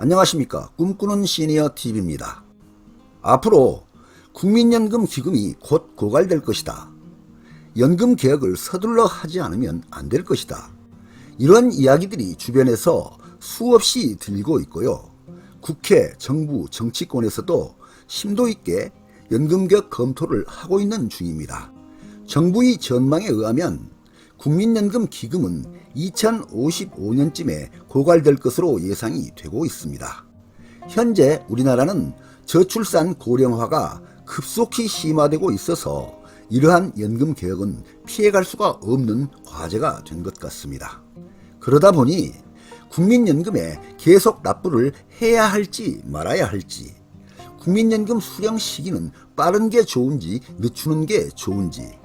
안녕하십니까. 꿈꾸는 시니어TV입니다. 앞으로 국민연금 기금이 곧 고갈될 것이다. 연금 개혁을 서둘러 하지 않으면 안 될 것이다. 이런 이야기들이 주변에서 수없이 들리고 있고요. 국회, 정부, 정치권에서도 심도 있게 연금 개혁 검토를 하고 있는 중입니다. 정부의 전망에 의하면 국민연금 기금은 2055년쯤에 고갈될 것으로 예상이 되고 있습니다. 현재 우리나라는 저출산 고령화가 급속히 심화되고 있어서 이러한 연금 개혁은 피해갈 수가 없는 과제가 된 것 같습니다. 그러다 보니 국민연금에 계속 납부를 해야 할지 말아야 할지, 국민연금 수령 시기는 빠른 게 좋은지 늦추는 게 좋은지,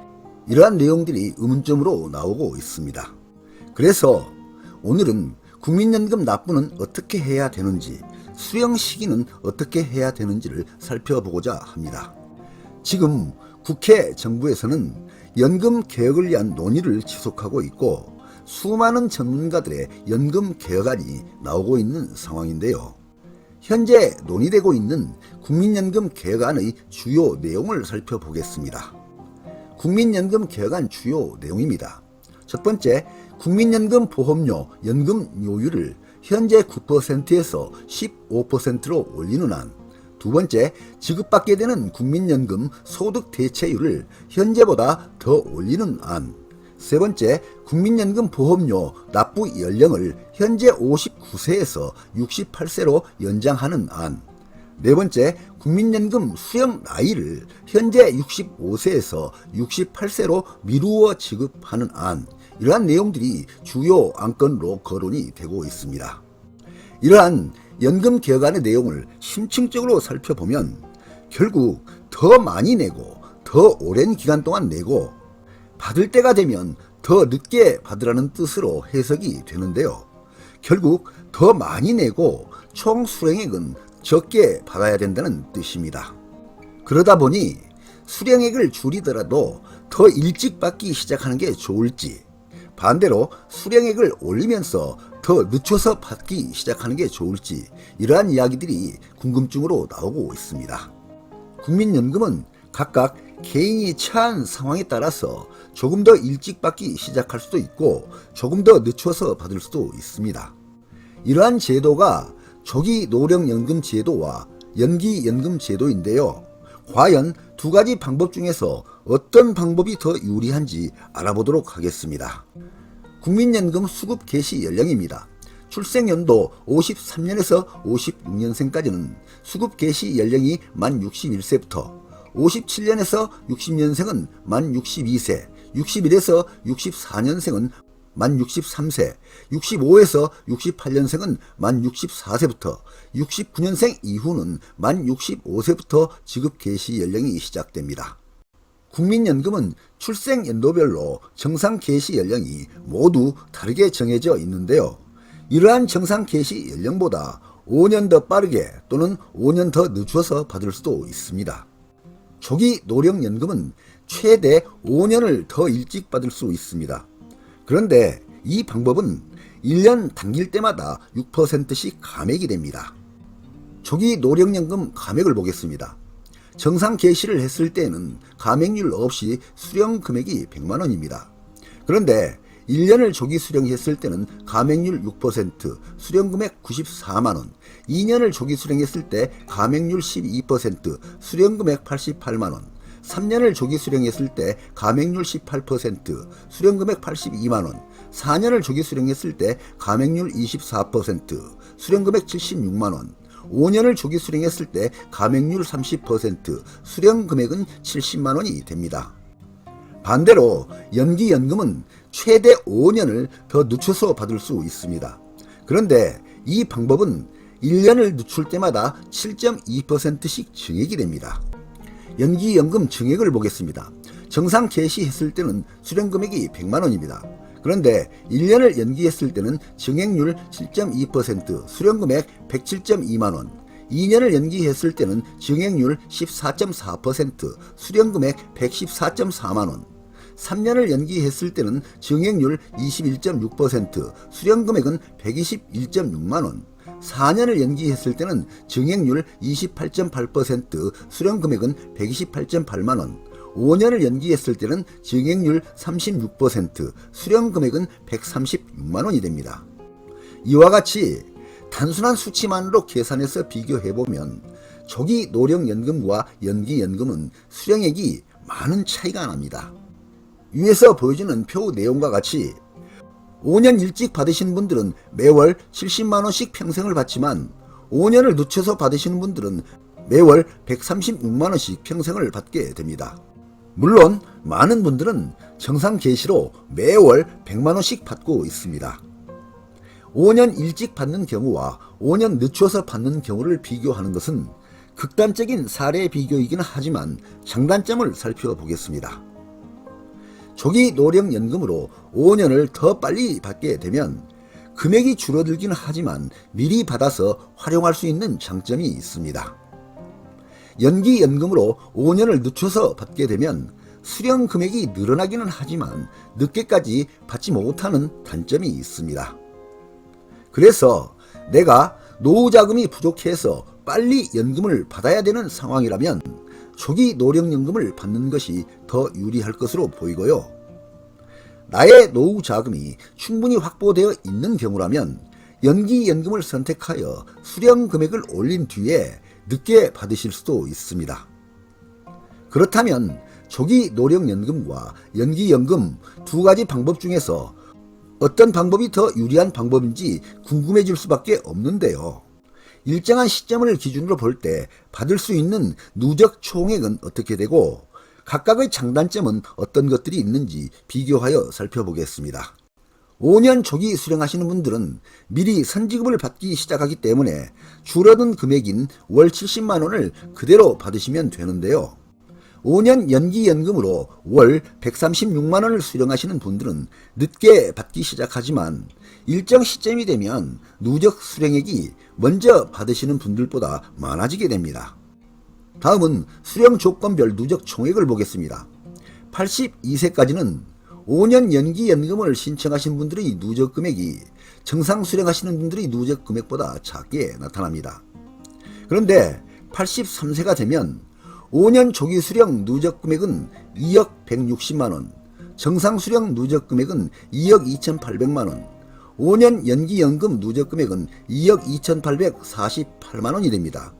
이러한 내용들이 의문점으로 나오고 있습니다. 그래서 오늘은 국민연금 납부는 어떻게 해야 되는지, 수령 시기는 어떻게 해야 되는지를 살펴보고자 합니다. 지금 국회, 정부에서는 연금 개혁을 위한 논의를 지속하고 있고 수많은 전문가들의 연금 개혁안이 나오고 있는 상황인데요. 현재 논의되고 있는 국민연금 개혁안의 주요 내용을 살펴보겠습니다. 국민연금 개혁안 주요 내용입니다. 첫 번째, 국민연금 보험료 연금료율을 현재 9%에서 15%로 올리는 안. 두 번째, 지급받게 되는 국민연금 소득 대체율을 현재보다 더 올리는 안. 세 번째, 국민연금 보험료 납부 연령을 현재 59세에서 68세로 연장하는 안. 네 번째, 국민연금 수령 나이를 현재 65세에서 68세로 미루어 지급하는 안. 이러한 내용들이 주요 안건으로 거론이 되고 있습니다. 이러한 연금 개혁안의 내용을 심층적으로 살펴보면 결국 더 많이 내고 더 오랜 기간 동안 내고 받을 때가 되면 더 늦게 받으라는 뜻으로 해석이 되는데요. 결국 더 많이 내고 총 수령액은 적게 받아야 된다는 뜻입니다. 그러다 보니 수령액을 줄이더라도 더 일찍 받기 시작하는 게 좋을지, 반대로 수령액을 올리면서 더 늦춰서 받기 시작하는 게 좋을지, 이러한 이야기들이 궁금증으로 나오고 있습니다. 국민연금은 각각 개인이 처한 상황에 따라서 조금 더 일찍 받기 시작할 수도 있고 조금 더 늦춰서 받을 수도 있습니다. 이러한 제도가 조기 노령연금 제도와 연기연금 제도인데요. 과연 두 가지 방법 중에서 어떤 방법이 더 유리한지 알아보도록 하겠습니다. 국민연금 수급 개시 연령입니다. 출생연도 53년에서 56년생까지는 수급 개시 연령이 만 61세부터, 57년에서 60년생은 만 62세, 61에서 64년생은 만 63세, 65에서 68년생은 만 64세부터, 69년생 이후는 만 65세부터 지급 개시 연령이 시작됩니다. 국민연금은 출생연도별로 정상 개시 연령이 모두 다르게 정해져 있는데요. 이러한 정상 개시 연령보다 5년 더 빠르게 또는 5년 더 늦춰서 받을 수도 있습니다. 조기 노령연금은 최대 5년을 더 일찍 받을 수 있습니다. 그런데 이 방법은 1년 당길 때마다 6%씩 감액이 됩니다. 조기 노령연금 감액을 보겠습니다. 정상 개시를 했을 때는 감액률 없이 수령 금액이 100만원입니다. 그런데 1년을 조기 수령했을 때는 감액률 6%, 수령금액 94만원, 2년을 조기 수령했을 때 감액률 12%, 수령금액 88만원, 3년을 조기 수령했을 때 감액률 18%, 수령금액 82만원, 4년을 조기 수령했을 때 감액률 24%, 수령금액 76만원, 5년을 조기 수령했을 때 감액률 30%, 수령금액은 70만원이 됩니다. 반대로 연기연금은 최대 5년을 더 늦춰서 받을 수 있습니다. 그런데 이 방법은 1년을 늦출 때마다 7.2%씩 증액이 됩니다. 연기연금 증액을 보겠습니다. 정상 개시했을 때는 수령금액이 100만원입니다. 그런데 1년을 연기했을 때는 증액률 7.2%, 수령금액 107.2만원, 2년을 연기했을 때는 증액률 14.4%, 수령금액 114.4만원, 3년을 연기했을 때는 증액률 21.6%, 수령금액은 121.6만원, 4년을 연기했을 때는 증액률 28.8%, 수령 금액은 128.8만원, 5년을 연기했을 때는 증액률 36%, 수령 금액은 136만원이 됩니다. 이와 같이 단순한 수치만으로 계산해서 비교해보면 조기 노령연금과 연기연금은 수령액이 많은 차이가 납니다. 위에서 보여주는 표 내용과 같이 5년 일찍 받으신 분들은 매월 70만원씩 평생을 받지만 5년을 늦춰서 받으시는 분들은 매월 136만원씩 평생을 받게 됩니다. 물론 많은 분들은 정상 개시로 매월 100만원씩 받고 있습니다. 5년 일찍 받는 경우와 5년 늦춰서 받는 경우를 비교하는 것은 극단적인 사례 비교이긴 하지만 장단점을 살펴보겠습니다. 조기 노령연금으로 5년을 더 빨리 받게 되면 금액이 줄어들긴 하지만 미리 받아서 활용할 수 있는 장점이 있습니다. 연기연금으로 5년을 늦춰서 받게 되면 수령 금액이 늘어나기는 하지만 늦게까지 받지 못하는 단점이 있습니다. 그래서 내가 노후 자금이 부족해서 빨리 연금을 받아야 되는 상황이라면 조기 노령연금을 받는 것이 더 유리할 것으로 보이고요. 나의 노후 자금이 충분히 확보되어 있는 경우라면 연기연금을 선택하여 수령 금액을 올린 뒤에 늦게 받으실 수도 있습니다. 그렇다면 조기 노령연금과 연기연금 두 가지 방법 중에서 어떤 방법이 더 유리한 방법인지 궁금해질 수밖에 없는데요. 일정한 시점을 기준으로 볼 때 받을 수 있는 누적 총액은 어떻게 되고 각각의 장단점은 어떤 것들이 있는지 비교하여 살펴보겠습니다. 5년 조기 수령하시는 분들은 미리 선지급을 받기 시작하기 때문에 줄어든 금액인 월 70만원을 그대로 받으시면 되는데요. 5년 연기연금으로 월 136만원을 수령하시는 분들은 늦게 받기 시작하지만 일정 시점이 되면 누적 수령액이 먼저 받으시는 분들보다 많아지게 됩니다. 다음은 수령 조건별 누적 총액을 보겠습니다. 82세까지는 5년 연기연금을 신청하신 분들의 누적 금액이 정상 수령하시는 분들의 누적 금액보다 작게 나타납니다. 그런데 83세가 되면 5년 조기 수령 누적 금액은 2억 160만원, 정상 수령 누적 금액은 2억 2800만원, 5년 연기연금 누적 금액은 2억 2848만원이 됩니다.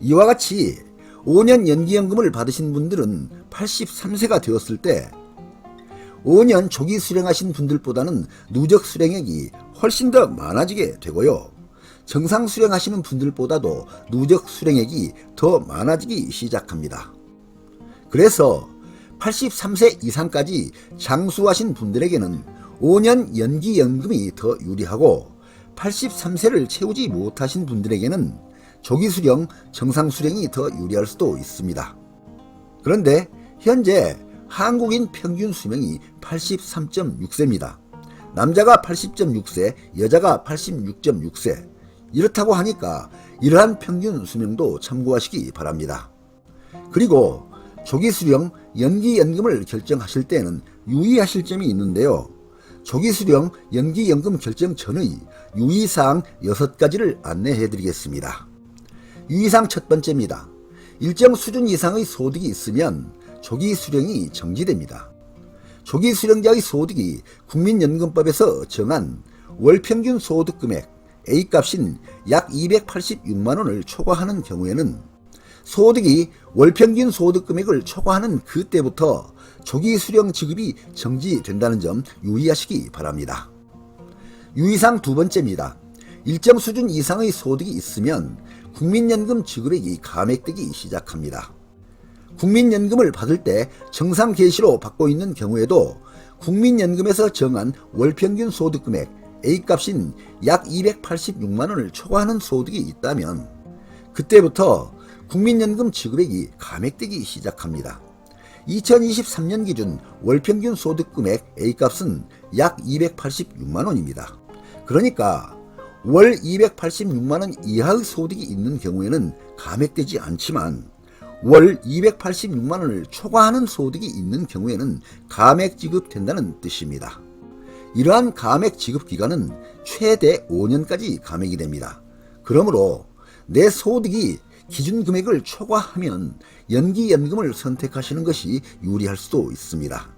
이와 같이 5년 연기연금을 받으신 분들은 83세가 되었을 때 5년 조기 수령하신 분들보다는 누적 수령액이 훨씬 더 많아지게 되고요. 정상 수령하시는 분들보다도 누적 수령액이 더 많아지기 시작합니다. 그래서 83세 이상까지 장수하신 분들에게는 5년 연기연금이 더 유리하고 83세를 채우지 못하신 분들에게는 조기 수령, 정상 수령이 더 유리할 수도 있습니다. 그런데 현재 한국인 평균 수명이 83.6세입니다. 남자가 80.6세, 여자가 86.6세. 이렇다고 하니까 이러한 평균 수명도 참고하시기 바랍니다. 그리고 조기 수령, 연기연금을 결정하실 때는 유의하실 점이 있는데요. 조기 수령, 연기연금 결정 전의 유의사항 6가지를 안내해 드리겠습니다. 유의사항 첫 번째입니다. 일정 수준 이상의 소득이 있으면 조기 수령이 정지됩니다. 조기 수령자의 소득이 국민연금법에서 정한 월평균 소득금액 A값인 약 286만원을 초과하는 경우에는 소득이 월평균 소득금액을 초과하는 그때부터 조기 수령 지급이 정지된다는 점 유의하시기 바랍니다. 유의사항 두 번째입니다. 일정 수준 이상의 소득이 있으면 국민연금 지급액이 감액되기 시작합니다. 국민연금을 받을 때 정상 개시로 받고 있는 경우에도 국민연금에서 정한 월평균 소득금액 A값인 약 286만원을 초과하는 소득이 있다면 그때부터 국민연금 지급액이 감액되기 시작합니다. 2023년 기준 월평균 소득금액 A값은 약 286만원입니다. 그러니까 월 286만원 이하의 소득이 있는 경우에는 감액되지 않지만 월 286만원을 초과하는 소득이 있는 경우에는 감액 지급된다는 뜻입니다. 이러한 감액 지급 기간은 최대 5년까지 감액이 됩니다. 그러므로 내 소득이 기준 금액을 초과하면 연기연금을 선택하시는 것이 유리할 수도 있습니다.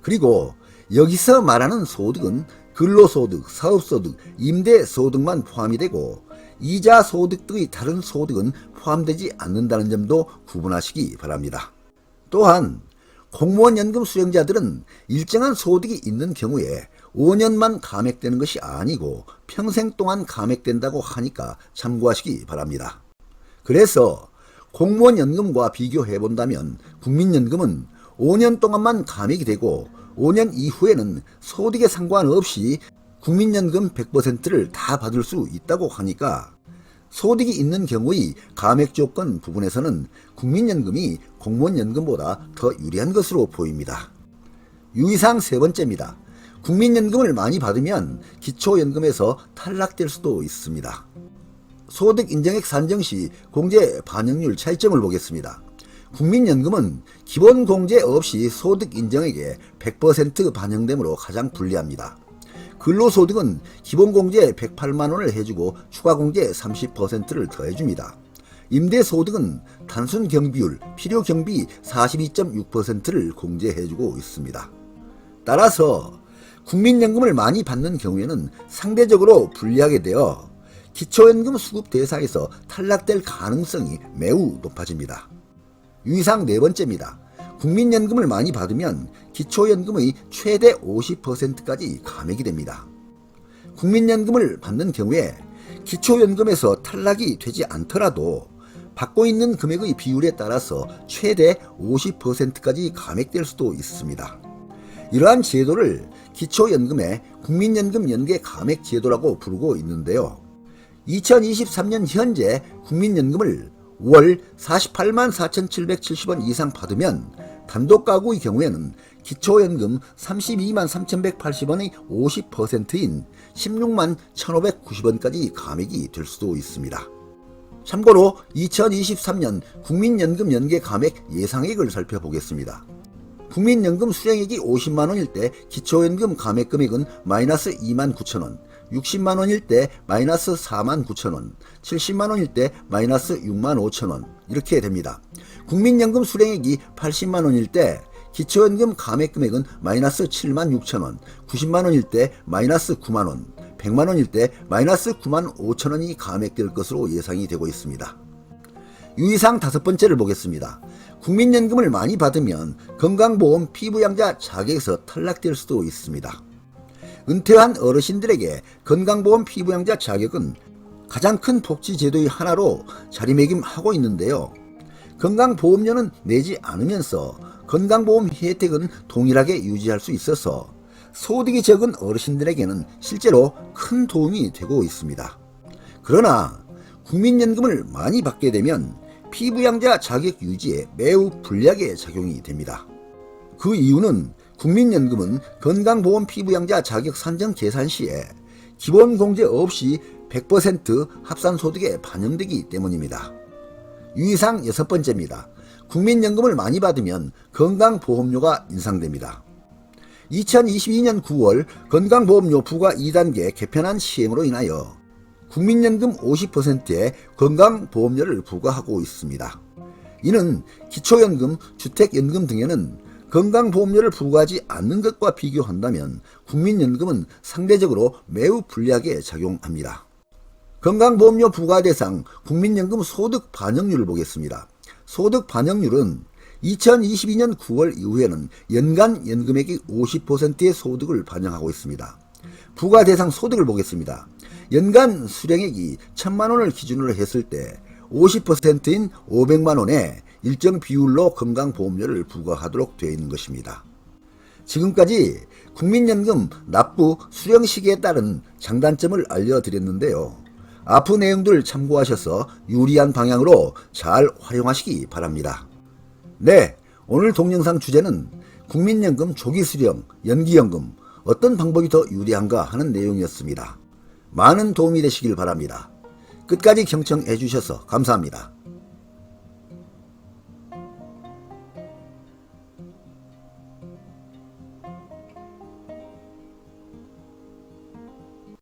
그리고 여기서 말하는 소득은 근로소득, 사업소득, 임대소득만 포함이 되고 이자소득 등의 다른 소득은 포함되지 않는다는 점도 구분하시기 바랍니다. 또한 공무원 연금 수령자들은 일정한 소득이 있는 경우에 5년만 감액되는 것이 아니고 평생 동안 감액된다고 하니까 참고하시기 바랍니다. 그래서 공무원 연금과 비교해 본다면 국민연금은 5년 동안만 감액이 되고 5년 이후에는 소득에 상관없이 국민연금 100%를 다 받을 수 있다고 하니까 소득이 있는 경우의 감액 조건 부분에서는 국민연금이 공무원연금보다 더 유리한 것으로 보입니다. 유의사항 세 번째입니다. 국민연금을 많이 받으면 기초연금에서 탈락될 수도 있습니다. 소득 인정액 산정 시 공제 반영률 차이점을 보겠습니다. 국민연금은 기본 공제 없이 소득 인정액에 100% 반영되므로 가장 불리합니다. 근로소득은 기본공제 108만원을 해주고 추가공제 30%를 더해줍니다. 임대소득은 단순 경비율, 필요경비 42.6%를 공제해주고 있습니다. 따라서 국민연금을 많이 받는 경우에는 상대적으로 불리하게 되어 기초연금 수급 대상에서 탈락될 가능성이 매우 높아집니다. 유의사항 네 번째입니다. 국민연금을 많이 받으면 기초연금의 최대 50%까지 감액이 됩니다. 국민연금을 받는 경우에 기초연금에서 탈락이 되지 않더라도 받고 있는 금액의 비율에 따라서 최대 50%까지 감액될 수도 있습니다. 이러한 제도를 기초연금의 국민연금 연계 감액 제도라고 부르고 있는데요. 2023년 현재 국민연금을 월 48만 4,770원 이상 받으면 단독 가구의 경우에는 기초연금 32만 3,180원의 50%인 16만 1,590원까지 감액이 될 수도 있습니다. 참고로 2023년 국민연금 연계 감액 예상액을 살펴보겠습니다. 국민연금 수령액이 50만원일 때 기초연금 감액 금액은 마이너스 2만 9천원, 60만원일 때 마이너스 4만 9천원, 70만원일 때 마이너스 6만 5천원 이렇게 됩니다. 국민연금 수령액이 80만원일 때 기초연금 감액 금액은 마이너스 7만 6천원, 90만원일 때 마이너스 9만원, 100만원일 때 마이너스 9만 5천원이 감액될 것으로 예상이 되고 있습니다. 유의사항 다섯 번째를 보겠습니다. 국민연금을 많이 받으면 건강보험 피부양자 자격에서 탈락될 수도 있습니다. 은퇴한 어르신들에게 건강보험 피부양자 자격은 가장 큰 복지제도의 하나로 자리매김하고 있는데요. 건강보험료는 내지 않으면서 건강보험 혜택은 동일하게 유지할 수 있어서 소득이 적은 어르신들에게는 실제로 큰 도움이 되고 있습니다. 그러나 국민연금을 많이 받게 되면 피부양자 자격 유지에 매우 불리하게 작용이 됩니다. 그 이유는 국민연금은 건강보험 피부양자 자격 산정 계산 시에 기본공제 없이 100% 합산소득에 반영되기 때문입니다. 유의사항 여섯 번째입니다. 국민연금을 많이 받으면 건강보험료가 인상됩니다. 2022년 9월 건강보험료 부과 2단계 개편안 시행으로 인하여 국민연금 50%의 건강보험료를 부과하고 있습니다. 이는 기초연금, 주택연금 등에는 건강보험료를 부과하지 않는 것과 비교한다면 국민연금은 상대적으로 매우 불리하게 작용합니다. 건강보험료 부과 대상 국민연금 소득 반영률을 보겠습니다. 소득 반영률은 2022년 9월 이후에는 연간 연금액의 50%의 소득을 반영하고 있습니다. 부과 대상 소득을 보겠습니다. 연간 수령액이 1,000만원을 기준으로 했을 때 50%인 500만원에 일정 비율로 건강보험료를 부과하도록 되어 있는 것입니다. 지금까지 국민연금 납부 수령 시기에 따른 장단점을 알려드렸는데요. 앞의 내용들 참고하셔서 유리한 방향으로 잘 활용하시기 바랍니다. 네, 오늘 동영상 주제는 국민연금 조기 수령, 연기연금 어떤 방법이 더 유리한가 하는 내용이었습니다. 많은 도움이 되시길 바랍니다. 끝까지 경청해 주셔서 감사합니다.